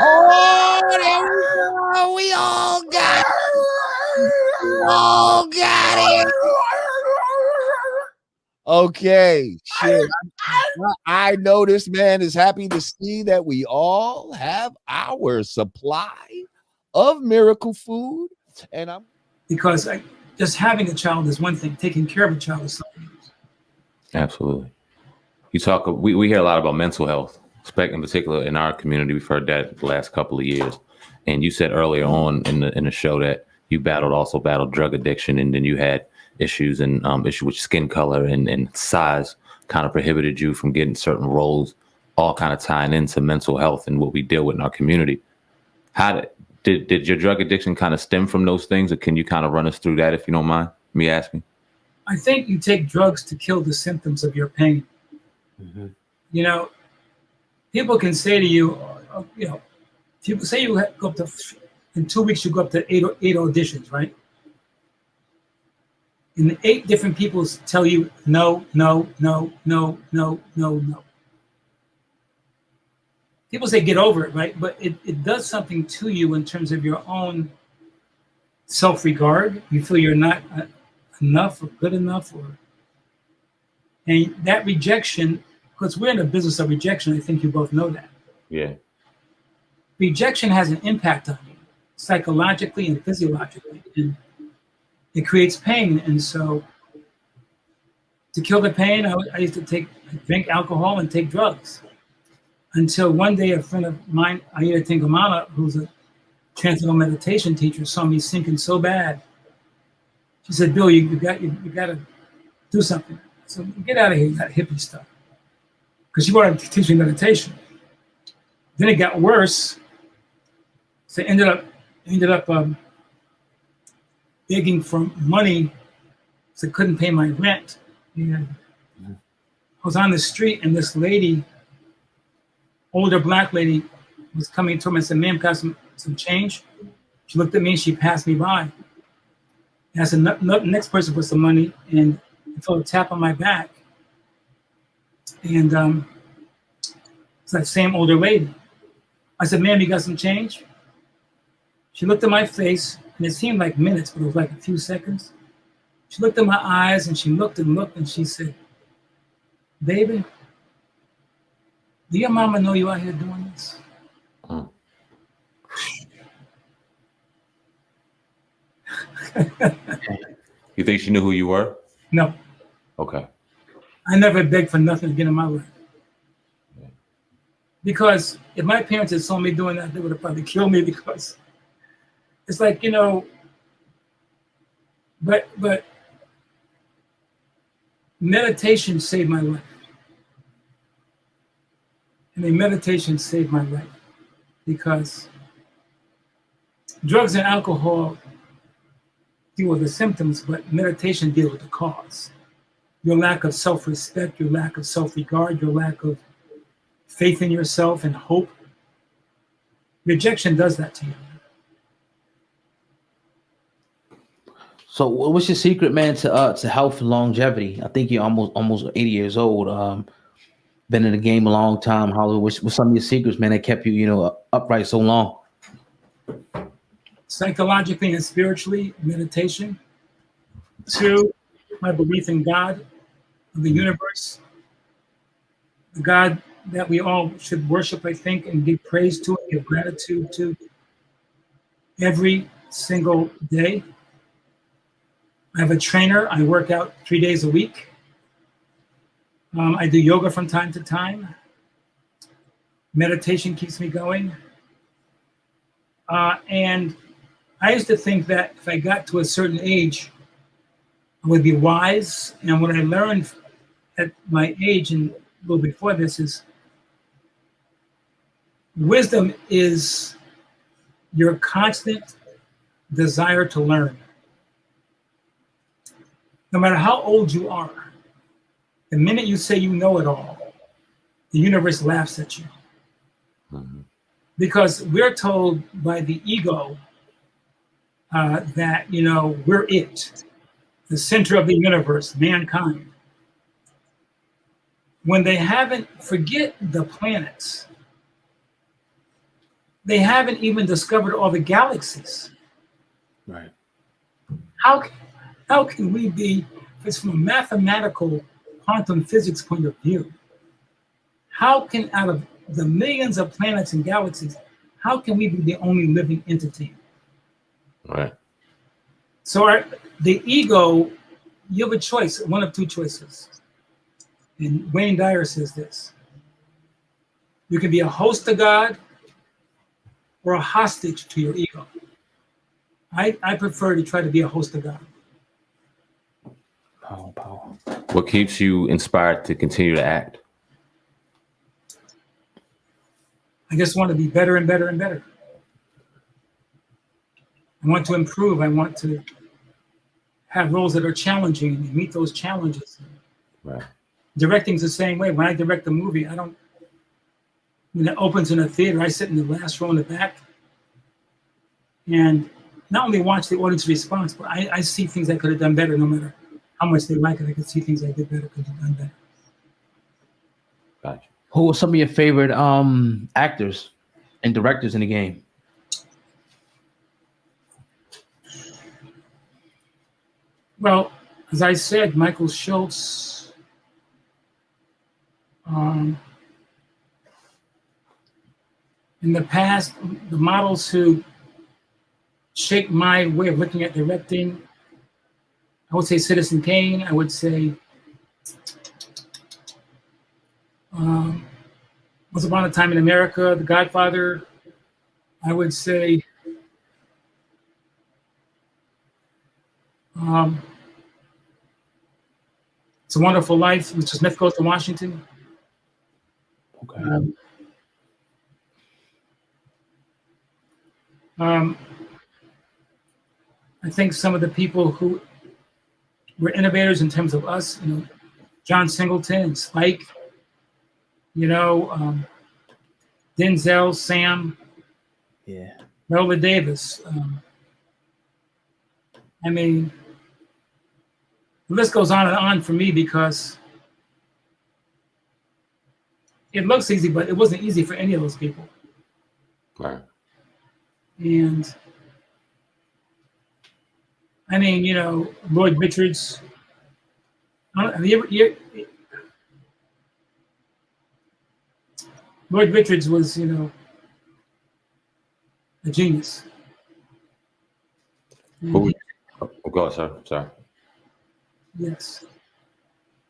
Oh, there we go. We all got it. We all got it. Okay, shit. I know this man is happy to see that we all have our supply of miracle food. And I'm because just having a child is one thing, taking care of a child is something else. Absolutely. We hear a lot about mental health, in particular in our community. We've heard that the last couple of years. And you said earlier on in the show that you also battled drug addiction, and then you had issues with skin color and size kind of prohibited you from getting certain roles, all kind of tying into mental health and what we deal with in our community. How did your drug addiction kind of stem from those things, or can you kind of run us through that if you don't mind me asking? I think you take drugs to kill the symptoms of your pain. Mm-hmm. You know, people can say to you, people say you go up to, in 2 weeks, you go up to eight auditions, right? And 8 different people tell you no, no, no, no, no, no, no. People say get over it, right? But it does something to you in terms of your own self-regard. You feel you're not enough or good enough, and that rejection, because we're in the business of rejection, I think you both know that. Yeah. Rejection has an impact on you, psychologically and physiologically, and it creates pain. And so to kill the pain, I used to drink alcohol and take drugs. Until one day a friend of mine, Aida Tingamana, who's a transcendental meditation teacher, saw me sinking so bad. She said, Bill, you got to do something. So get out of here, that hippie stuff. Because she wanted to teach me meditation. Then it got worse. So I ended up begging for money because I couldn't pay my rent. And I was on the street, and this lady, older black lady, was coming to me and said, ma'am, got some change? She looked at me and she passed me by. And I said, next person put some money, and I felt a tap on my back. And it's that same older lady. I said, ma'am, you got some change? She looked at my face, and it seemed like minutes, but it was like a few seconds. She looked at my eyes, and she looked, and she said, baby, do your mama know you out here doing this? You think she knew who you were? No. Okay. I never begged for nothing again in my life. Because if my parents had saw me doing that, they would have probably killed me, because it's like, but meditation saved my life. I mean, meditation saved my life, because drugs and alcohol deal with the symptoms, but meditation deals with the cause. Your lack of self-respect, your lack of self-regard, your lack of faith in yourself and hope. Rejection does that to you. So what's your secret, man, to health and longevity? I think you're almost 80 years old. Been in the game a long time. What's some of your secrets, man, that kept you, upright so long? Psychologically and spiritually, meditation. 2, my belief in God, the universe, the God that we all should worship, I think, and give praise to and give gratitude to every single day. I have a trainer. I work out 3 days a week. I do yoga from time to time. Meditation keeps me going. And I used to think that if I got to a certain age, I would be wise. And what I learned at my age and a little before this is wisdom is your constant desire to learn. No matter how old you are, the minute you say you know it all, the universe laughs at you. Mm-hmm. Because we're told by the ego that, we're it, the center of the universe, mankind. When they haven't, forget the planets. they haven't even discovered all the galaxies. Right. How can we be, if it's from a mathematical quantum physics point of view, how can, out of the millions of planets and galaxies, how can we be the only living entity? Right. So the ego, you have a choice, one of two choices. And Wayne Dyer says this: you can be a host to God or a hostage to your ego. I prefer to try to be a host to God. Power. What keeps you inspired to continue to act? I just want to be better and better and better. I want to improve. I want to have roles that are challenging and meet those challenges. Right. Directing's the same way. When I direct a movie, when it opens in a theater, I sit in the last row in the back and not only watch the audience response, but I see things I could have done better. No matter how much they like it, I could see things I did better, could have done better. Gotcha. Who were some of your favorite actors and directors in the game? Well, as I said, Michael Schultz, in the past, the models who shaped my way of looking at directing, I would say Citizen Kane. I would say Once Upon a Time in America, The Godfather. I would say It's a Wonderful Life, Mr. Smith Goes to Washington. Okay. I think some of the people who were innovators in terms of us, John Singleton and Spike, Denzel, Sam, Yeah. Viola Davis. The list goes on and on for me because it looks easy, but it wasn't easy for any of those people. Right. And Lloyd Richards. Lloyd Richards was, a genius. Who? Oh, go ahead, sir. Sorry. Yes.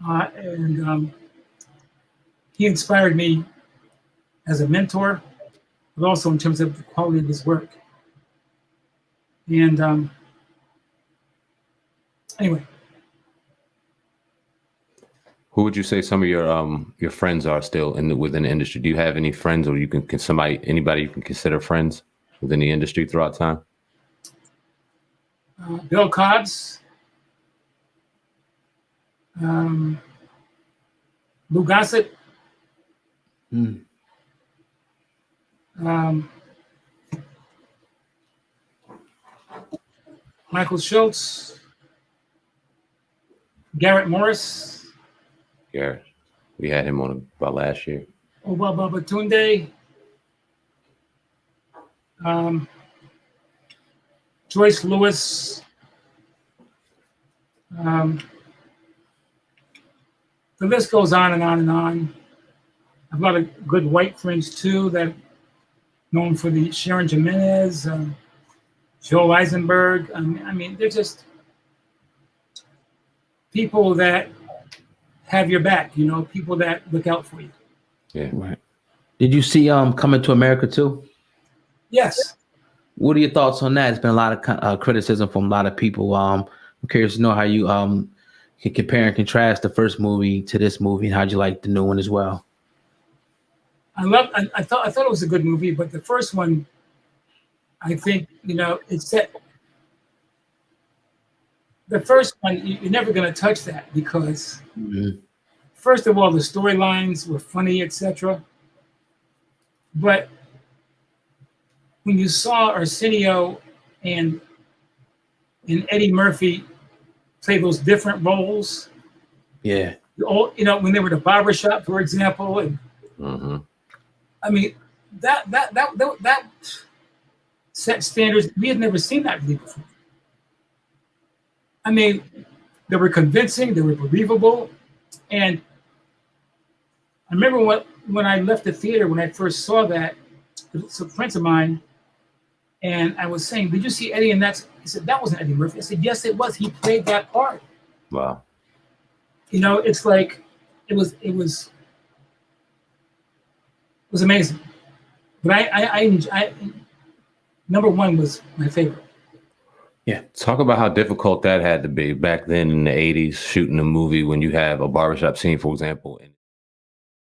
And he inspired me as a mentor, but also in terms of the quality of his work. And anyway. Who would you say some of your friends are still within the industry? Do you have any friends, or anybody you can consider friends within the industry throughout time? Bill Cobbs, Lou Gossett, Michael Schultz, Garrett Morris. Garrett, we had him on about last year. Oba Babatunde, Joyce Lewis, the list goes on and on and on. I've got a good white friends too that known for the Sharon Jimenez, Joel Eisenberg. They're just people that have your back, people that look out for you. Yeah. Right. Did you see Coming to America too? Yes. What are your thoughts on that? It's been a lot of criticism from a lot of people. I'm curious to know how you can compare and contrast the first movie to this movie, and how'd you like the new one as well? I thought it was a good movie, but the first one, I think, it's set. The first one, you're never going to touch that because, first of all, the storylines were funny, etc. But when you saw Arsenio and Eddie Murphy play those different roles, yeah, when they were at the barbershop, for example, and that set standards. We had never seen that really before. I mean, they were convincing, they were believable, and I remember when I left the theater when I first saw that. Some friends of mine, and I was saying, "Did you see Eddie?" And he said, "That wasn't Eddie Murphy." I said, "Yes, it was. He played that part." Wow. You know, it's like it was amazing. But I number one was my favorite. Yeah. Talk about how difficult that had to be back then in the 80s, shooting a movie when you have a barbershop scene, for example. And